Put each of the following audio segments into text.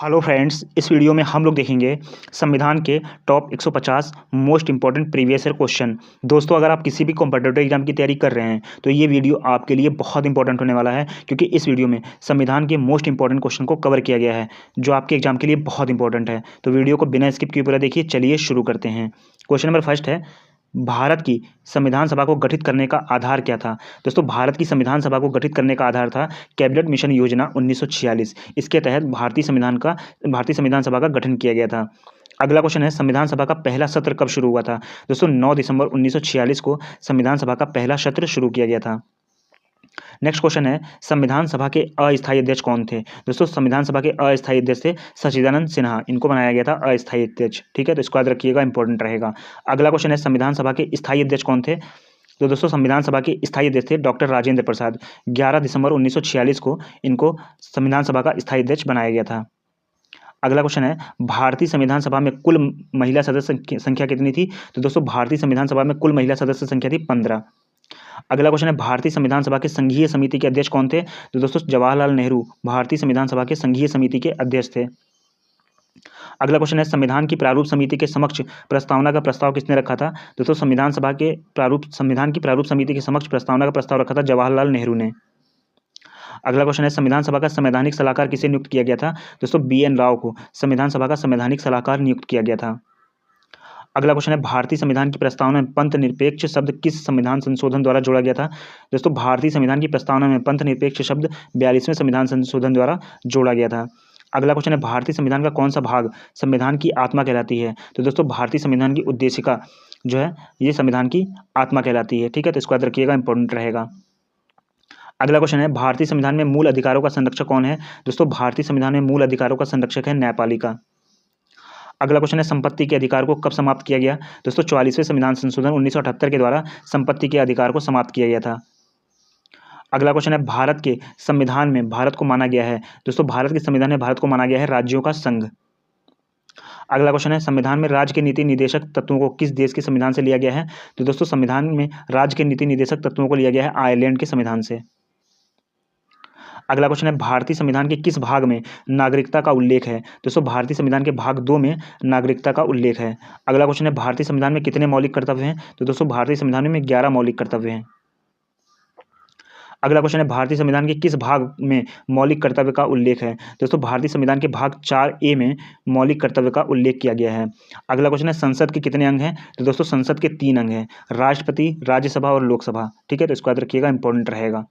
Hello friends, इस video में हम लोग देखेंगे संविधान के top 150 most important previous year question. दोस्तों, अगर आप किसी भी कॉम्पिटिटिव एग्जाम की तैयारी कर रहे हैं तो ये वीडियो आपके लिए बहुत इंपॉर्टेंट होने वाला है, क्योंकि इस वीडियो में संविधान के मोस्ट इंपॉर्टेंट क्वेश्चन को कवर किया गया है जो आपके एग्जाम के लिए बहुत इंपॉर्टेंट है। तो वीडियो को बिना स्किप किए पूरा देखिए। चलिए शुरू करते हैं। क्वेश्चन नंबर फर्स्ट है, भारत की संविधान सभा को गठित करने का आधार क्या था। दोस्तों, भारत की संविधान सभा को गठित करने का आधार था कैबिनेट मिशन योजना 1946। इसके तहत भारतीय संविधान सभा का गठन किया गया था। अगला क्वेश्चन है, संविधान सभा का पहला सत्र कब शुरू हुआ था। दोस्तों, 9 दिसंबर 1946 को संविधान सभा का पहला सत्र शुरू किया गया था। नेक्स्ट क्वेश्चन है, संविधान सभा के अस्थायी अध्यक्ष कौन थे। दोस्तों, संविधान सभा के अस्थायी अध्यक्ष थे सच्चिदानंद सिन्हा। इनको बनाया गया था अस्थायी अध्यक्ष। ठीक है, तो इसको याद रखिएगा, इंपॉर्टेंट रहेगा। अगला क्वेश्चन है, संविधान सभा के स्थायी अध्यक्ष कौन थे। तो दोस्तों, संविधान सभा के स्थायी अध्यक्ष थे डॉक्टर राजेंद्र प्रसाद। 11 दिसंबर 1946 को इनको संविधान सभा का स्थायी अध्यक्ष बनाया गया था। अगला क्वेश्चन है, भारतीय संविधान सभा में कुल महिला सदस्य संख्या कितनी थी। तो दोस्तों, भारतीय संविधान सभा में कुल महिला सदस्य संख्या थी 15। अगला क्वेश्चन है, भारतीय संविधान सभा के संघीय समिति के अध्यक्ष कौन थे। तो दोस्तों, जवाहरलाल नेहरू भारतीय संविधान सभा के संघीय समिति के अध्यक्ष थे। अगला क्वेश्चन है, संविधान की प्रारूप समिति के समक्ष प्रस्तावना का प्रस्ताव किसने रखा था। दोस्तों, संविधान की प्रारूप समिति के समक्ष प्रस्तावना का प्रस्ताव रखा था जवाहरलाल नेहरू ने। अगला क्वेश्चन है, संविधान सभा का संवैधानिक सलाहकार किसे नियुक्त किया गया था। दोस्तों, BN राव को संविधान सभा का संवैधानिक सलाहकार नियुक्त किया गया था। अगला क्वेश्चन है, भारतीय संविधान की प्रस्तावना में पंथ निरपेक्ष शब्द किस संविधान संशोधन द्वारा जोड़ा गया था। दोस्तों, भारतीय संविधान की प्रस्तावना में पंथ निरपेक्ष शब्द 42वें संविधान संशोधन द्वारा जोड़ा गया था। अगला क्वेश्चन है, भारतीय संविधान का कौन सा भाग संविधान की आत्मा कहलाती है। तो दोस्तों, भारतीय संविधान की उद्देशिका जो है ये संविधान की आत्मा कहलाती है। ठीक है, तो इसको याद रखिएगा, इंपॉर्टेंट रहेगा। अगला क्वेश्चन है, भारतीय संविधान में मूल अधिकारों का संरक्षक कौन है। दोस्तों, भारतीय संविधान में मूल अधिकारों का संरक्षक है न्यायपालिका। अगला क्वेश्चन है, संपत्ति के अधिकार को कब समाप्त किया गया। दोस्तों, 44वें संविधान संशोधन 1978 के द्वारा संपत्ति के अधिकार को समाप्त किया गया था। अगला क्वेश्चन है, भारत के संविधान में भारत को माना गया है। दोस्तों, भारत के संविधान में भारत को माना गया है राज्यों का संघ। अगला क्वेश्चन है, संविधान में राज्य के नीति निदेशक तत्वों को किस देश के संविधान से लिया गया है। तो दोस्तों, संविधान में राज्य के नीति निदेशक तत्वों को लिया गया है आयरलैंड के संविधान से। अगला क्वेश्चन है, भारतीय संविधान के किस भाग में नागरिकता का उल्लेख है। दोस्तों, भारतीय संविधान के भाग 2 में नागरिकता का उल्लेख है। अगला क्वेश्चन है, भारतीय संविधान में कितने मौलिक कर्तव्य हैं। तो दोस्तों, भारतीय संविधान में 11 मौलिक कर्तव्य हैं। अगला क्वेश्चन है, भारतीय संविधान के किस भाग में मौलिक कर्तव्य का उल्लेख है। दोस्तों, भारतीय संविधान के भाग 4A में मौलिक कर्तव्य का उल्लेख किया गया है। अगला क्वेश्चन है, संसद के कितने अंग हैं। तो दोस्तों, संसद के 3 अंग हैं, राष्ट्रपति, राज्यसभा और लोकसभा। ठीक है, तो इसको याद रखिएगा, इंपॉर्टेंट रहेगा।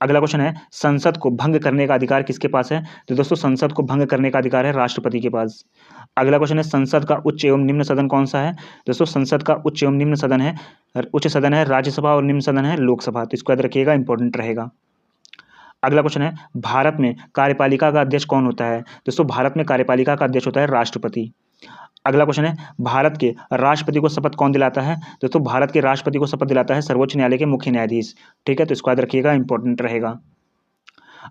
अगला क्वेश्चन है, संसद को भंग करने का अधिकार किसके पास है। तो दोस्तों, संसद को भंग करने का अधिकार है राष्ट्रपति के पास। अगला क्वेश्चन है, संसद का उच्च एवं निम्न सदन कौन सा है। दोस्तों, संसद का उच्च एवं निम्न सदन है उच्च सदन है राज्यसभा और निम्न सदन है लोकसभा। तो इसको याद रखिएगा, इंपॉर्टेंट रहेगा। अगला क्वेश्चन है, भारत में कार्यपालिका का अध्यक्ष कौन होता है। दोस्तों, भारत में कार्यपालिका का अध्यक्ष होता है राष्ट्रपति। अगला क्वेश्चन है, भारत के राष्ट्रपति को शपथ कौन दिलाता है। दोस्तों, भारत के राष्ट्रपति को शपथ दिलाता है सर्वोच्च न्यायालय के मुख्य न्यायाधीश। ठीक है, तो इसको याद रखिएगा, इंपॉर्टेंट रहेगा।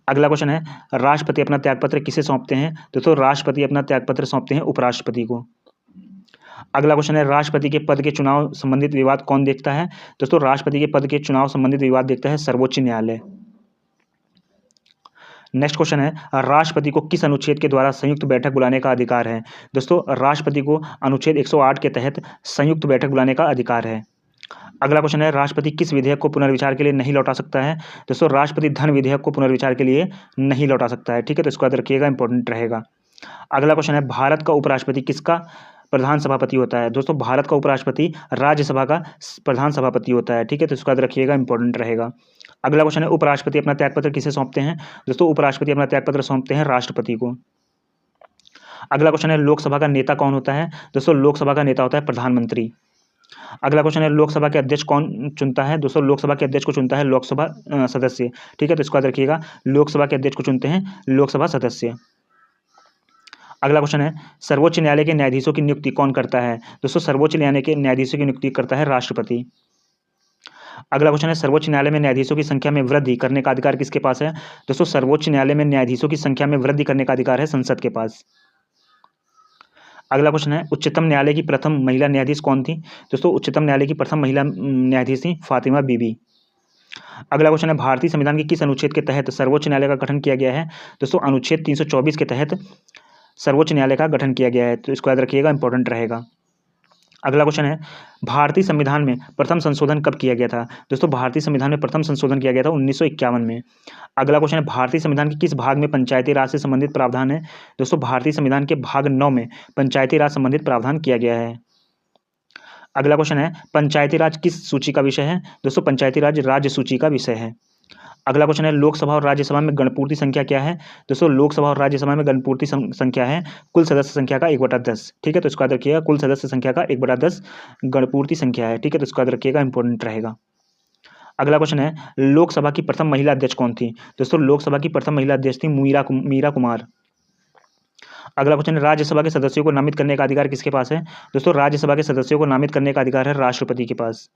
अगला क्वेश्चन है, राष्ट्रपति अपना त्यागपत्र किसे सौंपते हैं। दोस्तों, राष्ट्रपति अपना त्यागपत्र सौंपते हैं उपराष्ट्रपति को। अगला क्वेश्चन है, राष्ट्रपति के पद के चुनाव संबंधित विवाद कौन देखता है। दोस्तों, राष्ट्रपति के पद के चुनाव संबंधित विवाद देखता है सर्वोच्च न्यायालय। नेक्स्ट क्वेश्चन है, राष्ट्रपति को किस अनुच्छेद के द्वारा संयुक्त बैठक बुलाने का अधिकार है। दोस्तों, राष्ट्रपति को अनुच्छेद 108 के तहत संयुक्त बैठक बुलाने का अधिकार है। अगला क्वेश्चन है, राष्ट्रपति किस विधेयक को पुनर्विचार के लिए नहीं लौटा सकता है। दोस्तों, राष्ट्रपति धन विधेयक को पुनर्विचार के लिए नहीं लौटा सकता है। ठीक है, तो इसको याद रखिएगा, इंपॉर्टेंट रहेगा। अगला क्वेश्चन है, भारत का उपराष्ट्रपति किसका प्रधान सभापति होता है। दोस्तों, भारत का उपराष्ट्रपति राज्यसभा का प्रधान सभापति होता है। ठीक है, तो इसको याद रखिएगा, इंपॉर्टेंट रहेगा। अगला क्वेश्चन है, उपराष्ट्रपति अपना त्यागपत्र किसे सौंपते हैं। दोस्तों, उपराष्ट्रपति अपना त्यागपत्र सौंपते हैं राष्ट्रपति को। अगला क्वेश्चन है, लोकसभा का नेता कौन होता है। दोस्तों, लोकसभा का नेता होता है प्रधानमंत्री। अगला क्वेश्चन है, लोकसभा के अध्यक्ष कौन चुनता है। दोस्तों, लोकसभा के अध्यक्ष को चुनता है लोकसभा सदस्य। ठीक है, तो इसको याद रखिएगा, लोकसभा के अध्यक्ष को चुनते हैं लोकसभा सदस्य। अगला क्वेश्चन है, सर्वोच्च न्यायालय के न्यायाधीशों की नियुक्ति कौन करता है। दोस्तों, सर्वोच्च न्यायालय के न्यायाधीशों की नियुक्ति करता है राष्ट्रपति। अगला क्वेश्चन है, सर्वोच्च न्यायालय में न्यायाधीशों की संख्या में वृद्धि करने का अधिकार किसके पास है। दोस्तों, सर्वोच्च न्यायालय में न्यायाधीशों की संख्या में वृद्धि करने का अधिकार है संसद के पास। अगला क्वेश्चन है, उच्चतम न्यायालय की प्रथम महिला न्यायाधीश कौन थी। दोस्तों, उच्चतम न्यायालय की प्रथम महिला न्यायाधीश थी फातिमा बीबी। अगला क्वेश्चन है भारतीय संविधान के किस अनुच्छेद के तहत सर्वोच्च न्यायालय का गठन किया गया है। दोस्तों अनुच्छेद 324 के तहत सर्वोच्च न्यायालय का गठन किया गया है, तो इसको याद रखिएगा, इंपॉर्टेंट रहेगा। अगला क्वेश्चन है भारतीय संविधान में प्रथम संशोधन कब किया गया था। दोस्तों भारतीय संविधान में प्रथम संशोधन किया गया था 1951 में। अगला क्वेश्चन है भारतीय संविधान के किस भाग में पंचायती राज से संबंधित प्रावधान है। दोस्तों भारतीय संविधान के भाग 9 में पंचायती राज संबंधित प्रावधान किया गया है। अगला क्वेश्चन है पंचायती राज किस सूची का विषय है। दोस्तों पंचायती राज राज्य सूची का विषय है। अगला क्वेश्चन है लोकसभा और राज्यसभा में गणपूर्ति संख्या क्या है। दोस्तों लोकसभा और राज्यसभा में गणपूर्ति संख्या है कुल सदस्य संख्या का 1/10। ठीक है, तो इसको याद रखिएगा, कुल सदस्य संख्या का 1/10 गणपूर्ति संख्या है। ठीक है, तो इसको याद रखिएगा, इंपॉर्टेंट रहेगा। अगला क्वेश्चन है लोकसभा की प्रथम महिला अध्यक्ष कौन थी। दोस्तों लोकसभा की प्रथम महिला अध्यक्ष थी मीरा कुमार। अगला क्वेश्चन है राज्यसभा के सदस्यों को नामित करने का अधिकार किसके पास है। दोस्तों राज्यसभा के सदस्यों को नामित करने का अधिकार है राष्ट्रपति के पास।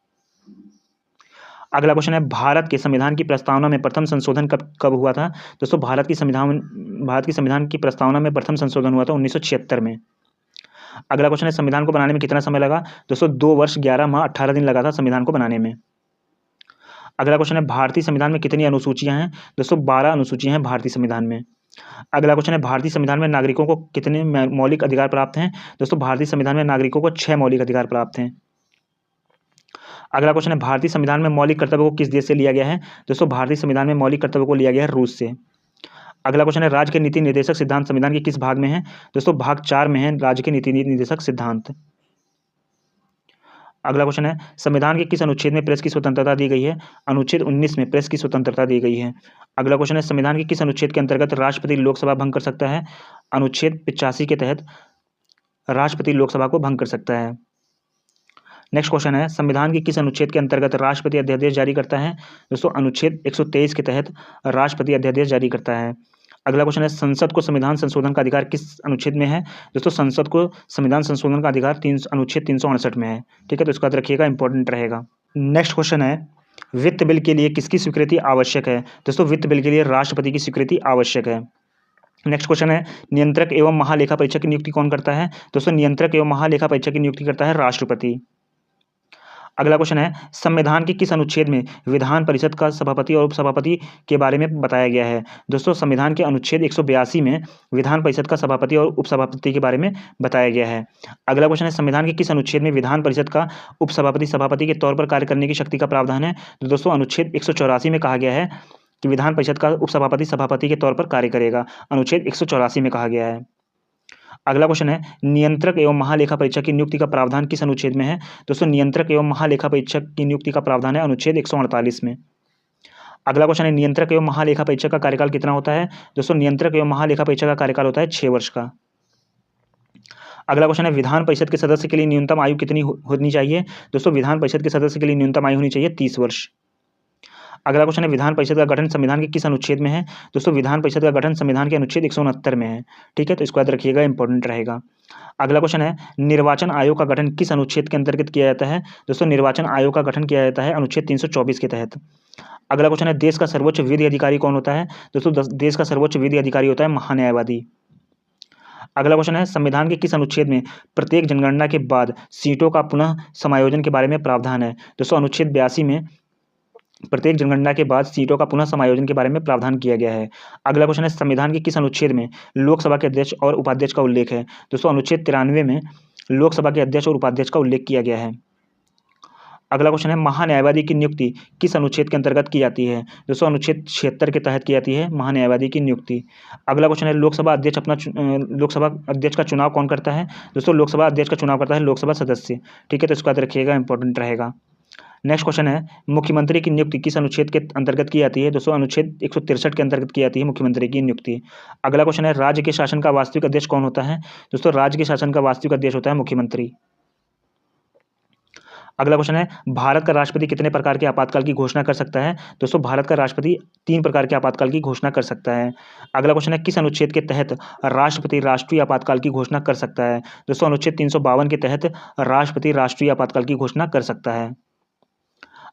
अगला क्वेश्चन है भारत के संविधान की प्रस्तावना में प्रथम संशोधन कब हुआ था। दोस्तों भारत की संविधान की प्रस्तावना में प्रथम संशोधन हुआ था 1976 में। अगला क्वेश्चन है संविधान को बनाने में कितना समय लगा। दोस्तों 2 वर्ष 11 माह 18 दिन लगा था संविधान को बनाने में। अगला क्वेश्चन है भारतीय संविधान में कितनी अनुसूचियां हैं। दोस्तों 12 अनुसूचियां हैं भारतीय संविधान में। अगला क्वेश्चन है भारतीय संविधान में नागरिकों को कितने मौलिक अधिकार प्राप्त हैं। दोस्तों भारतीय संविधान में नागरिकों को 6 मौलिक अधिकार प्राप्त हैं। अगला क्वेश्चन है भारतीय संविधान में मौलिक कर्तव्यों को किस देश से लिया गया है। दोस्तों भारतीय संविधान में मौलिक कर्तव्यों को लिया गया है रूस से। अगला क्वेश्चन है राज्य के नीति निर्देशक सिद्धांत संविधान के किस भाग में है। दोस्तों भाग 4 में है राज्य के नीति निर्देशक सिद्धांत। अगला क्वेश्चन है संविधान के किस अनुच्छेद में प्रेस की स्वतंत्रता दी गई है। अनुच्छेद 19 में प्रेस की स्वतंत्रता दी गई है। अगला क्वेश्चन है संविधान के किस अनुच्छेद के अंतर्गत राष्ट्रपति लोकसभा भंग कर सकता है। अनुच्छेद 85 के तहत राष्ट्रपति लोकसभा को भंग कर सकता है। नेक्स्ट क्वेश्चन है संविधान के किस अनुच्छेद के अंतर्गत राष्ट्रपति अध्यादेश जारी करता है। दोस्तों अनुच्छेद 123 के तहत राष्ट्रपति अध्यादेश जारी करता है। अगला क्वेश्चन है संसद को संविधान संशोधन का अधिकार किस अनुच्छेद में है। दोस्तों संसद को संविधान संशोधन का अधिकार अनुच्छेद 368 में है। ठीक है, तो इसका याद रखिएगा, इंपॉर्टेंट रहेगा। नेक्स्ट क्वेश्चन है वित्त बिल के लिए किसकी स्वीकृति आवश्यक है। दोस्तों वित्त बिल के लिए राष्ट्रपति की स्वीकृति आवश्यक है। नेक्स्ट क्वेश्चन है नियंत्रक एवं महालेखा परीक्षक की नियुक्ति कौन करता है। दोस्तों नियंत्रक एवं महालेखा परीक्षक की नियुक्ति करता है राष्ट्रपति। अगला क्वेश्चन है संविधान के किस अनुच्छेद में विधान परिषद का सभापति और उपसभापति के बारे में बताया गया है। दोस्तों संविधान के अनुच्छेद 182 में विधान परिषद का सभापति और उपसभापति के बारे में बताया गया है। अगला क्वेश्चन है संविधान के किस अनुच्छेद में विधान परिषद का उपसभापति सभापति के तौर पर कार्य करने की शक्ति का प्रावधान है। तो दोस्तों अनुच्छेद 184 में कहा गया है कि विधान परिषद का उपसभापति सभापति के तौर पर कार्य करेगा, अनुच्छेद 184 में कहा गया है। अगला क्वेश्चन है नियंत्रक एवं महालेखा परीक्षक की नियुक्ति का प्रावधान किस अनुच्छेद में है। दोस्तों नियंत्रक एवं महालेखा परीक्षक की नियुक्ति का प्रावधान है अनुच्छेद 148 में। अगला क्वेश्चन है नियंत्रक एवं महालेखा परीक्षक का कार्यकाल कितना होता है। दोस्तों नियंत्रक एवं महालेखा परीक्षक का कार्यकाल होता है 6 वर्ष का। अगला क्वेश्चन है विधान परिषद के सदस्य के लिए न्यूनतम आयु कितनी होनी चाहिए। दोस्तों विधान परिषद के सदस्य के लिए न्यूनतम आयु होनी चाहिए 30 वर्ष। अगला क्वेश्चन है विधान परिषद का गठन संविधान के किस अनुच्छेद में है। दोस्तों विधान परिषद का गठन संविधान के अनुच्छेद 169 में है। ठीक है, तो इसको याद रखिएगा, इंपॉर्टेंट रहेगा। अगला क्वेश्चन है निर्वाचन आयोग का गठन किस अनुच्छेद के अंतर्गत किया जाता है। दोस्तों निर्वाचन आयोग का गठन किया जाता है अनुच्छेद 324 के तहत। अगला क्वेश्चन है देश का सर्वोच्च विधि अधिकारी कौन होता है। दोस्तों देश का सर्वोच्च विधि अधिकारी होता है महान्यायवादी। अगला क्वेश्चन है संविधान के किस अनुच्छेद में प्रत्येक जनगणना के बाद सीटों का पुनः समायोजन के बारे में प्रावधान है। दोस्तों अनुच्छेद 82 में प्रत्येक जनगणना के बाद सीटों का पुनः समायोजन के बारे में प्रावधान किया गया है। अगला क्वेश्चन है संविधान के किस अनुच्छेद में लोकसभा के अध्यक्ष और उपाध्यक्ष का उल्लेख है। दोस्तों अनुच्छेद 93 में लोकसभा के अध्यक्ष और उपाध्यक्ष का उल्लेख किया गया है। अगला क्वेश्चन है महान्यायवादी की नियुक्ति किस अनुच्छेद के अंतर्गत की जाती है। दोस्तों अनुच्छेद 76 के तहत की जाती है महान्यायवादी की नियुक्ति। अगला क्वेश्चन है लोकसभा अध्यक्ष का चुनाव कौन करता है। दोस्तों लोकसभा अध्यक्ष का चुनाव करता है लोकसभा सदस्य। ठीक है, तो इसको याद रखिएगा, इंपॉर्टेंट रहेगा। नेक्स्ट क्वेश्चन है मुख्यमंत्री की नियुक्ति किस अनुच्छेद के अंतर्गत की जाती है। दोस्तों अनुच्छेद 163 के अंतर्गत की जाती है मुख्यमंत्री की नियुक्ति। अगला क्वेश्चन है राज्य के शासन का वास्तविक अध्यक्ष कौन होता है। दोस्तों राज्य के शासन का वास्तविक अध्यक्ष होता है मुख्यमंत्री। अगला क्वेश्चन है भारत का राष्ट्रपति कितने प्रकार के आपातकाल की घोषणा कर सकता है। दोस्तों भारत का राष्ट्रपति 3 प्रकार के आपातकाल की घोषणा कर सकता है। अगला क्वेश्चन है किस अनुच्छेद के तहत राष्ट्रपति राष्ट्रीय आपातकाल की घोषणा कर सकता है। दोस्तों अनुच्छेद 352 के तहत राष्ट्रपति राष्ट्रीय आपातकाल की घोषणा कर सकता है।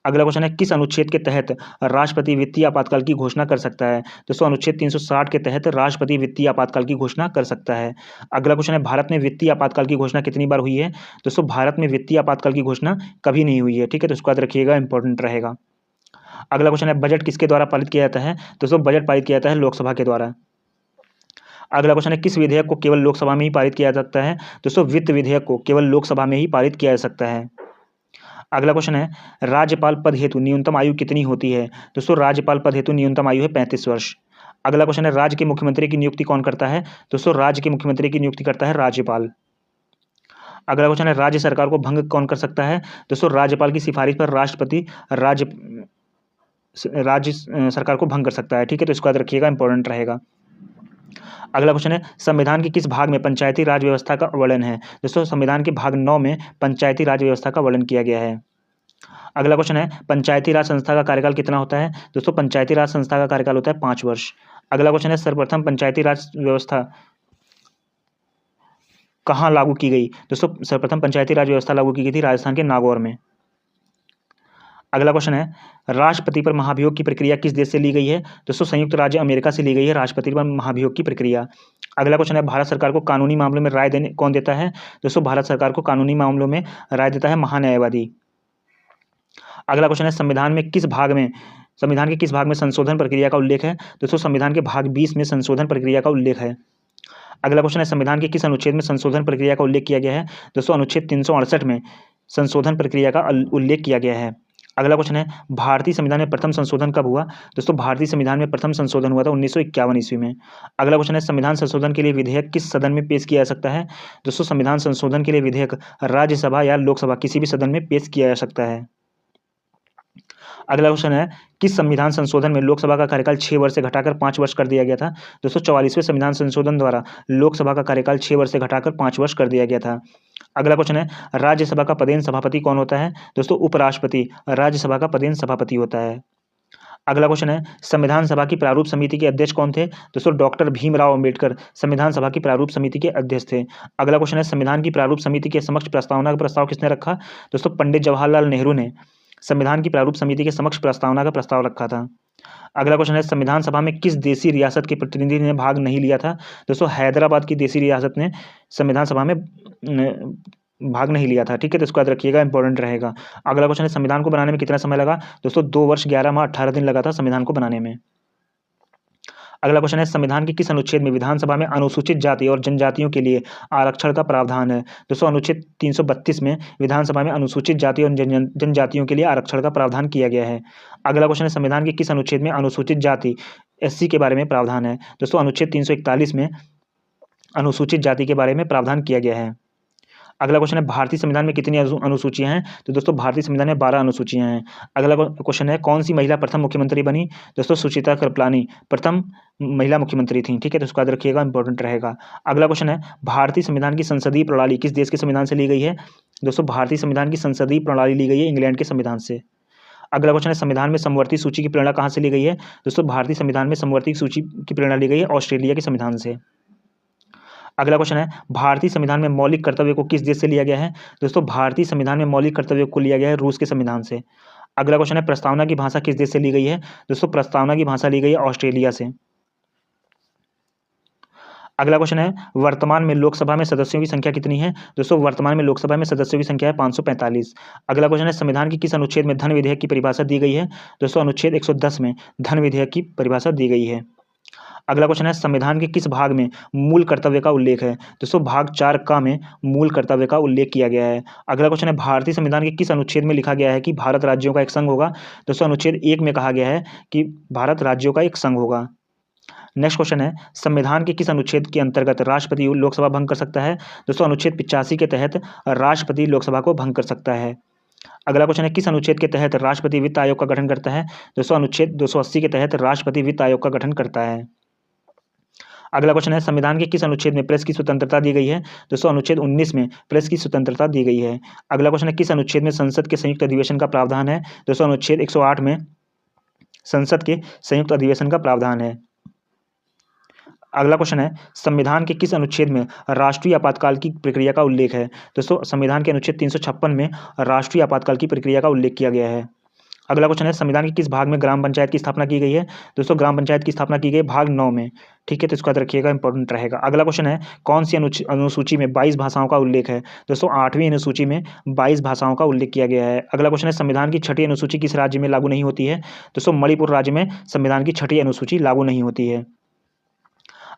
अगला क्वेश्चन है किस अनुच्छेद के तहत राष्ट्रपति वित्तीय आपातकाल की घोषणा कर सकता है। दोस्तों अनुच्छेद 360 के तहत राष्ट्रपति वित्तीय आपातकाल की घोषणा कर सकता है। अगला क्वेश्चन है भारत में वित्तीय आपातकाल की घोषणा कितनी बार हुई है। दोस्तों भारत में वित्तीय आपातकाल की घोषणा कभी नहीं हुई है। ठीक है, तो इसको याद रखिएगा, इंपॉर्टेंट रहेगा। अगला क्वेश्चन है बजट किसके द्वारा पारित किया जाता है? दोस्तों बजट पारित किया जाता है लोकसभा के द्वारा। अगला क्वेश्चन है किस विधेयक को केवल लोकसभा में ही पारित किया जा सकता है? दोस्तों वित्त विधेयक को केवल लोकसभा में ही पारित किया जा सकता है। अगला क्वेश्चन है राज्यपाल पद हेतु न्यूनतम आयु कितनी होती है? दोस्तों राज्यपाल पद हेतु न्यूनतम आयु है 35 वर्ष। अगला क्वेश्चन है राज्य के मुख्यमंत्री की नियुक्ति कौन करता है? दोस्तों राज्य के मुख्यमंत्री की नियुक्ति करता है राज्यपाल। अगला क्वेश्चन है राज्य सरकार को भंग कौन कर सकता है? दोस्तों राज्यपाल की सिफारिश पर राष्ट्रपति राज्य सरकार को भंग कर सकता है। ठीक है, तो इसको याद रखिएगा, इंपॉर्टेंट रहेगा। अगला क्वेश्चन है संविधान के किस भाग में पंचायती राज व्यवस्था का वर्णन है? दोस्तों संविधान के भाग 9 में पंचायती राज व्यवस्था का वर्णन किया गया है। अगला क्वेश्चन है पंचायती राज संस्था का कार्यकाल कितना होता है? दोस्तों पंचायती राज संस्था का कार्यकाल होता है 5 वर्ष। अगला क्वेश्चन है सर्वप्रथम पंचायती राज व्यवस्था कहाँ लागू की गई? दोस्तों सर्वप्रथम पंचायती राज व्यवस्था लागू की गई थी राजस्थान के नागौर में। अगला क्वेश्चन है राष्ट्रपति पर महाभियोग की प्रक्रिया किस देश से ली गई है? दोस्तों संयुक्त राज्य अमेरिका से ली गई है राष्ट्रपति पर महाभियोग की प्रक्रिया। अगला क्वेश्चन है भारत सरकार को कानूनी मामलों में राय देने कौन देता है? दोस्तों भारत सरकार को कानूनी मामलों में राय देता है महान्यायवादी। अगला क्वेश्चन है संविधान के किस भाग में संशोधन प्रक्रिया का उल्लेख है? दोस्तों संविधान के भाग 20 में संशोधन प्रक्रिया का उल्लेख है। अगला क्वेश्चन है संविधान के किस अनुच्छेद में संशोधन प्रक्रिया का उल्लेख किया गया है? दोस्तों अनुच्छेद 368 में संशोधन प्रक्रिया का उल्लेख किया गया है। अगला क्वेश्चन है भारतीय संविधान में प्रथम संशोधन कब हुआ? दोस्तों भारतीय संविधान में प्रथम संशोधन हुआ था 1951 ईस्वी में। अगला क्वेश्चन है संविधान संशोधन के लिए विधेयक किस सदन में पेश किया जा सकता है? दोस्तों संविधान संशोधन के लिए विधेयक राज्यसभा या लोकसभा किसी भी सदन में पेश किया जा सकता है। अगला क्वेश्चन है किस संविधान संशोधन में लोकसभा का कार्यकाल 6 वर्ष से घटाकर 5 वर्ष कर दिया गया था? दोस्तों 44वें संविधान संशोधन द्वारा लोकसभा का कार्यकाल 6 वर्ष से घटाकर 5 वर्ष कर दिया गया था। अगला क्वेश्चन है राज्यसभा का पदेन सभापति कौन होता है? दोस्तों उपराष्ट्रपति राज्यसभा का पदेन सभापति होता है। अगला क्वेश्चन है संविधान सभा की प्रारूप समिति के अध्यक्ष कौन थे? दोस्तों डॉक्टर भीमराव अंबेडकर संविधान सभा की प्रारूप समिति के अध्यक्ष थे। अगला क्वेश्चन है संविधान की प्रारूप समिति के समक्ष प्रस्तावना का प्रस्ताव किसने रखा? दोस्तों पंडित जवाहरलाल नेहरू ने संविधान की प्रारूप समिति के समक्ष प्रस्तावना का प्रस्ताव रखा था। अगला क्वेश्चन है संविधान सभा में किस देशी रियासत के प्रतिनिधि ने भाग नहीं लिया था? दोस्तों हैदराबाद की देशी रियासत ने संविधान सभा में भाग नहीं लिया था। ठीक है, तो इसको याद रखिएगा, इंपॉर्टेंट रहेगा। अगला क्वेश्चन है संविधान को बनाने में कितना समय लगा? दोस्तों 2 वर्ष 11 माह 18 दिन लगा था संविधान को बनाने में। अगला क्वेश्चन है संविधान के किस अनुच्छेद में विधानसभा में अनुसूचित जाति और जनजातियों के लिए आरक्षण का प्रावधान है? दोस्तों अनुच्छेद 332 में विधानसभा में अनुसूचित जाति और जनजातियों के लिए आरक्षण का प्रावधान किया गया है। अगला क्वेश्चन है संविधान के किस अनुच्छेद में अनुसूचित जाति SC के बारे में प्रावधान है? दोस्तों अनुच्छेद 341 में अनुसूचित जाति के बारे में प्रावधान किया गया है। अगला क्वेश्चन है भारतीय संविधान में कितनी अनुसूचियां हैं? तो दोस्तों भारतीय संविधान में 12 अनुसूचियां हैं। अगला क्वेश्चन है कौन सी महिला प्रथम मुख्यमंत्री बनी? दोस्तों सुचित्रा कृपलानी प्रथम महिला मुख्यमंत्री थी। ठीक है, तो इसको याद रखिएगा, इंपॉर्टेंट रहेगा। अगला क्वेश्चन है भारतीय संविधान की संसदीय प्रणाली किस देश के संविधान से ली गई है? दोस्तों भारतीय संविधान की संसदीय प्रणाली ली गई है इंग्लैंड के संविधान से। अगला क्वेश्चन है संविधान में समवर्ती सूची की प्रेरणा कहाँ से ली गई है? दोस्तों भारतीय संविधान में समवर्ती सूची की प्रेरणा ली गई है ऑस्ट्रेलिया के संविधान से। अगला क्वेश्चन है भारतीय संविधान में मौलिक कर्तव्य को किस देश से लिया गया है? दोस्तों भारतीय संविधान में मौलिक कर्तव्य को लिया गया है रूस के संविधान से। अगला क्वेश्चन है प्रस्तावना की भाषा किस देश से ली गई है? दोस्तों प्रस्तावना की भाषा ली गई है ऑस्ट्रेलिया से। अगला क्वेश्चन है वर्तमान में लोकसभा में सदस्यों की संख्या कितनी है? दोस्तों वर्तमान में लोकसभा में सदस्यों की संख्या है 545। अगला क्वेश्चन है संविधान की किस अनुच्छेद में धन विधेयक की परिभाषा दी गई है? दोस्तों अनुच्छेद 110 में धन विधेयक की परिभाषा दी गई है। अगला क्वेश्चन है संविधान के किस भाग में मूल कर्तव्य का उल्लेख है? दोस्तों भाग 4 का में मूल कर्तव्य का उल्लेख किया गया है। अगला क्वेश्चन है भारतीय संविधान के किस अनुच्छेद में लिखा गया है कि भारत राज्यों का एक संघ होगा? दोस्तों अनुच्छेद 1 में कहा गया है कि भारत राज्यों का एक संघ होगा। नेक्स्ट क्वेश्चन है संविधान के किस अनुच्छेद के अंतर्गत राष्ट्रपति लोकसभा भंग कर सकता है? दोस्तों अनुच्छेद 85 के तहत राष्ट्रपति लोकसभा को भंग कर सकता है। अगला क्वेश्चन है किस अनुच्छेद के तहत राष्ट्रपति वित्त आयोग का गठन करता है? दोस्तों अनुच्छेद 280 के तहत राष्ट्रपति वित्त आयोग का गठन करता है। अगला क्वेश्चन है संविधान के किस अनुच्छेद में प्रेस की स्वतंत्रता दी गई है? दोस्तों अनुच्छेद 19 में प्रेस की स्वतंत्रता दी गई है। अगला क्वेश्चन है किस अनुच्छेद में संसद के संयुक्त अधिवेशन का प्रावधान है? दोस्तों अनुच्छेद 108 में संसद के संयुक्त अधिवेशन का प्रावधान है। अगला क्वेश्चन है संविधान के किस अनुच्छेद में राष्ट्रीय आपातकाल की प्रक्रिया का उल्लेख है? दोस्तों संविधान के अनुच्छेद 356 में राष्ट्रीय आपातकाल की प्रक्रिया का उल्लेख किया गया है। अगला क्वेश्चन है संविधान के किस भाग में ग्राम पंचायत की स्थापना की गई है? दोस्तों ग्राम पंचायत की स्थापना की गई भाग 9 में। ठीक है, तो इसको याद रखिएगा, इंपॉर्टेंट रहेगा। अगला क्वेश्चन है कौन सी अनुसूची में 22 भाषाओं का उल्लेख है? दोस्तों 8वीं अनुसूची में 22 भाषाओं का उल्लेख किया गया है। अगला क्वेश्चन है संविधान की 6ठी अनुसूची किस राज्य में लागू नहीं होती है? दोस्तों मणिपुर राज्य में संविधान की 6ठी अनुसूची लागू नहीं होती है।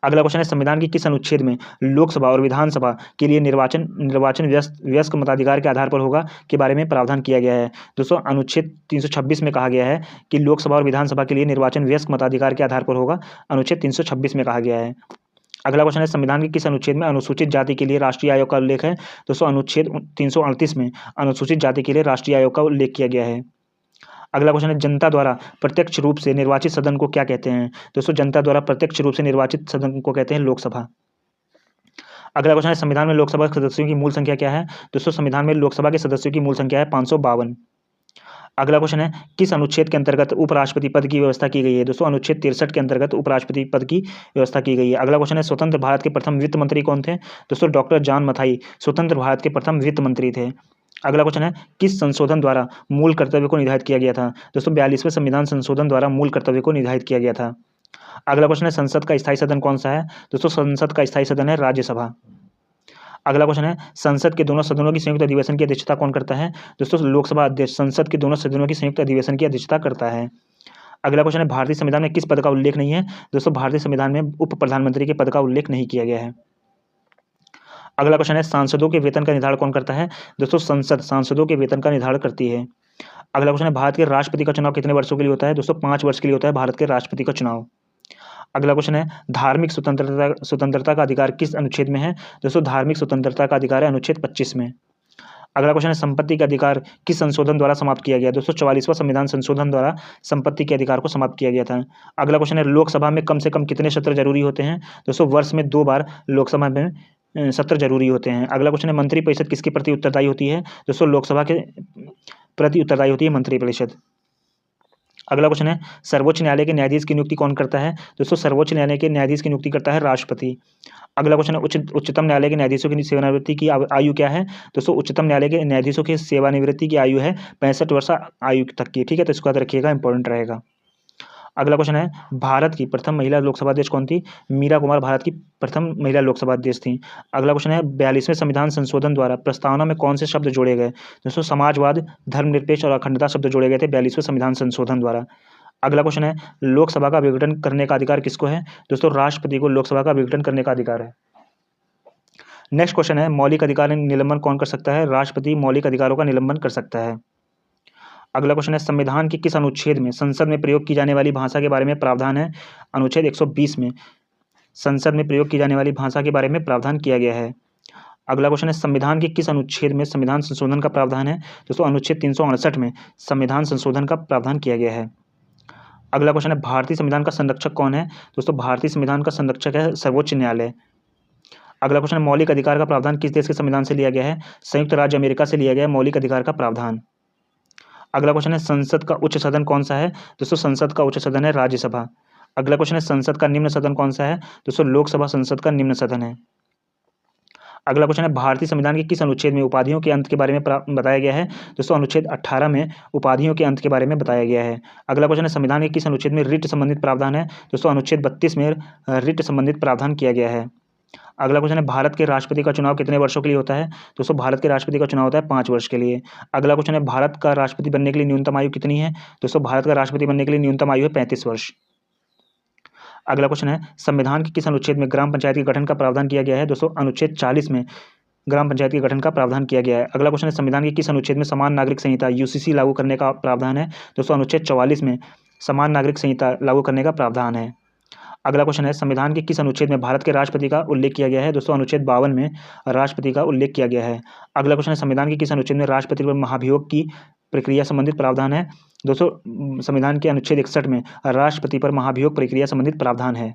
अगला क्वेश्चन है संविधान के किस अनुच्छेद में लोकसभा और विधानसभा के लिए निर्वाचन वयस्क मताधिकार के आधार पर होगा के बारे में प्रावधान किया गया है? दोस्तों अनुच्छेद 326 में कहा गया है कि लोकसभा और विधानसभा के लिए निर्वाचन वयस्क मताधिकार के आधार पर होगा। अनुच्छेद 326 में कहा गया है। अगला क्वेश्चन है संविधान के किस अनुच्छेद में अनुसूचित जाति के लिए राष्ट्रीय आयोग का उल्लेख है? दोस्तों अनुच्छेद 338 में अनुसूचित जाति के लिए राष्ट्रीय आयोग का उल्लेख किया गया है। अगला क्वेश्चन है जनता द्वारा प्रत्यक्ष रूप से निर्वाचित सदन को क्या कहते हैं? दोस्तों जनता द्वारा प्रत्यक्ष रूप से निर्वाचित सदन को कहते हैं लोकसभा। अगला क्वेश्चन है संविधान में लोकसभा के सदस्यों की मूल संख्या क्या है? दोस्तों संविधान में लोकसभा के सदस्यों की मूल संख्या है 552। अगला क्वेश्चन है किस अनुच्छेद के अंतर्गत उपराष्ट्रपति पद की व्यवस्था की गई है? दोस्तों अनुच्छेद 63 के अंतर्गत उपराष्ट्रपति पद की व्यवस्था की गई है। अगला क्वेश्चन है स्वतंत्र भारत के प्रथम वित्त मंत्री कौन थे? दोस्तों डॉक्टर जॉन मथाई स्वतंत्र भारत के प्रथम वित्त मंत्री थे। अगला क्वेश्चन है किस संशोधन द्वारा मूल कर्तव्य को निर्धारित किया गया था? दोस्तों 42वें संविधान संशोधन द्वारा मूल कर्तव्य को निर्धारित किया गया था। अगला क्वेश्चन है संसद का स्थायी सदन कौन सा है? दोस्तों संसद का स्थायी सदन है राज्यसभा। अगला क्वेश्चन है संसद के दोनों सदनों की संयुक्त अधिवेशन की अध्यक्षता कौन करता है? दोस्तों लोकसभा अध्यक्ष संसद के दोनों सदनों की संयुक्त अधिवेशन की अध्यक्षता करता है। अगला क्वेश्चन है भारतीय संविधान में किस पद का उल्लेख नहीं है? दोस्तों भारतीय संविधान में उप प्रधानमंत्री के पद का उल्लेख नहीं किया गया है। अगला क्वेश्चन है सांसदों के वेतन का निर्धारण कौन करता है? दोस्तों संसद सांसदों के वेतन का निर्धारण करती है। अगला क्वेश्चन है भारत के राष्ट्रपति का चुनाव कितने वर्षों के लिए होता है? दोस्तों 5 वर्ष के लिए होता है भारत के राष्ट्रपति का चुनाव। अगला क्वेश्चन है धार्मिक स्वतंत्रता का अधिकार किस अनुच्छेद में है? दोस्तों धार्मिक स्वतंत्रता का अधिकार है अनुच्छेद 25 में। अगला क्वेश्चन है संपत्ति के अधिकार किस संशोधन द्वारा समाप्त किया गया? दोस्तों 44वां संविधान संशोधन द्वारा संपत्ति के अधिकार को समाप्त किया गया था। अगला क्वेश्चन है लोकसभा में कम से कम कितने सत्र जरूरी होते हैं? दोस्तों वर्ष में 2 बार लोकसभा में सत्र जरूरी होते हैं। अगला क्वेश्चन है मंत्रिपरिषद किसके प्रति उत्तरदायी होती है? दोस्तों लोकसभा के प्रति उत्तरदायी होती है मंत्रिपरिषद। अगला क्वेश्चन है सर्वोच्च न्यायालय के न्यायाधीश की नियुक्ति कौन करता है? दोस्तों सर्वोच्च न्यायालय के न्यायाधीश की नियुक्ति करता है राष्ट्रपति। अगला क्वेश्चन है उच्चतम न्यायालय के न्यायाधीशों की सेवानिवृत्ति की आयु क्या है? दोस्तों उच्चतम न्यायालय के न्यायाधीशों की सेवानिवृत्ति की आयु है 65 वर्ष आयु तक की। ठीक है, तो इसको याद रखिएगा, इंपॉर्टेंट रहेगा। अगला क्वेश्चन है भारत की प्रथम महिला लोकसभा अध्यक्ष कौन थी? मीरा कुमार भारत की प्रथम महिला लोकसभा अध्यक्ष थी। अगला क्वेश्चन है 42वें संविधान संशोधन द्वारा प्रस्तावना में कौन से शब्द जोड़े गए? दोस्तों समाजवाद, धर्मनिरपेक्ष और अखंडता शब्द जोड़े गए थे 42वें संविधान संशोधन द्वारा। अगला क्वेश्चन है लोकसभा का विघटन करने का अधिकार किसको है? दोस्तों राष्ट्रपति को लोकसभा का विघटन करने का अधिकार है। नेक्स्ट क्वेश्चन है मौलिक अधिकार निलंबन कौन कर सकता है? राष्ट्रपति मौलिक अधिकारों का निलंबन कर सकता है। अगला क्वेश्चन है संविधान के किस अनुच्छेद में संसद में प्रयोग की जाने वाली भाषा के बारे में प्रावधान है? अनुच्छेद 120 में संसद में प्रयोग की जाने वाली भाषा के बारे में प्रावधान किया गया है। अगला क्वेश्चन है संविधान के किस अनुच्छेद में संविधान संशोधन का प्रावधान है? दोस्तों अनुच्छेद 368 में संविधान संशोधन का प्रावधान किया गया है। अगला क्वेश्चन है भारतीय संविधान का संरक्षक कौन है? दोस्तों भारतीय संविधान का संरक्षक है सर्वोच्च न्यायालय। अगला क्वेश्चन है मौलिक अधिकार का प्रावधान किस देश के संविधान से लिया गया है? संयुक्त राज्य अमेरिका से लिया गया है मौलिक अधिकार का प्रावधान। अगला क्वेश्चन है संसद का उच्च सदन कौन सा है? दोस्तों संसद का उच्च सदन है राज्यसभा। अगला क्वेश्चन है संसद का निम्न सदन कौन सा है? दोस्तों लोकसभा संसद का निम्न सदन है। अगला क्वेश्चन है भारतीय संविधान के किस अनुच्छेद में उपाधियों के अंत के बारे में बताया गया है? दोस्तों अनुच्छेद 18 में उपाधियों के अंत के बारे में बताया गया है। अगला क्वेश्चन है संविधान के किस अनुच्छेद में रिट संबंधित प्रावधान है? दोस्तों अनुच्छेद 32 में रिट संबंधित प्रावधान किया गया है। अगला क्वेश्चन है भारत के राष्ट्रपति का चुनाव कितने वर्षों के लिए होता है? दोस्तों भारत के राष्ट्रपति का चुनाव होता है 5 वर्ष के लिए। अगला क्वेश्चन है भारत का राष्ट्रपति बनने के लिए न्यूनतम आयु कितनी है? दोस्तों भारत का राष्ट्रपति बनने के लिए न्यूनतम आयु है 35 वर्ष। अगला क्वेश्चन है संविधान के किस अनुच्छेद में ग्राम पंचायत के गठन का प्रावधान किया गया है? दोस्तों अनुच्छेद 40 में ग्राम पंचायत के गठन का प्रावधान किया गया है। अगला क्वेश्चन है संविधान के किस अनुच्छेद में समान नागरिक संहिता यूसीसी लागू करने का प्रावधान है? दोस्तों अनुच्छेद 44 में समान नागरिक संहिता लागू करने का प्रावधान है। अगला क्वेश्चन है संविधान के किस अनुच्छेद में भारत के राष्ट्रपति का उल्लेख किया गया है? दोस्तों अनुच्छेद 52 में राष्ट्रपति का उल्लेख किया गया है। अगला क्वेश्चन है संविधान के किस अनुच्छेद में राष्ट्रपति पर महाभियोग की प्रक्रिया संबंधित प्रावधान है? दोस्तों संविधान के अनुच्छेद 61 में राष्ट्रपति पर महाभियोग प्रक्रिया संबंधित प्रावधान है।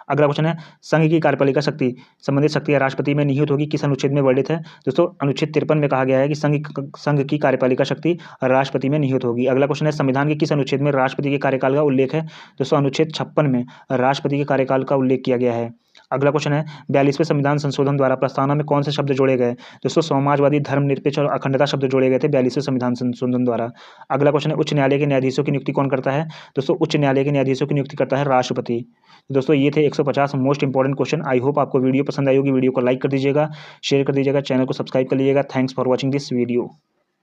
अगला क्वेश्चन है संघ की कार्यपालिका शक्ति संबंधित शक्तियां राष्ट्रपति में निहित होगी किस अनुच्छेद में वर्णित है? दोस्तों अनुच्छेद 53 में कहा गया है कि संघ की कार्यपालिका शक्ति राष्ट्रपति में निहित होगी। अगला क्वेश्चन है संविधान के किस अनुच्छेद में राष्ट्रपति के कार्यकाल का उल्लेख है? दोस्तों अनुच्छेद 56 में राष्ट्रपति के कार्यकाल का उल्लेख किया गया है। अगला क्वेश्चन है 42वें संविधान संशोधन द्वारा प्रस्तावना में कौन से शब्द जोड़े गए? दोस्तों समाजवादी, धर्मनिरपेक्ष और अखंडता शब्द जोड़े गए थे 42वें संविधान संशोधन द्वारा। अगला क्वेश्चन है उच्च न्यायालय के न्यायाधीशों की नियुक्ति कौन करता है? दोस्तों उच्च न्यायालय के न्यायाधीशों की नियुक्ति करता है राष्ट्रपति। दोस्तों ये थे 150 most important question. I hope आपको वीडियो पसंद आई होगी। वीडियो को लाइक कर दीजिएगा, शेयर कर दीजिएगा, चैनल को सब्सक्राइब कर लीजिएगा। Thanks for watching this video.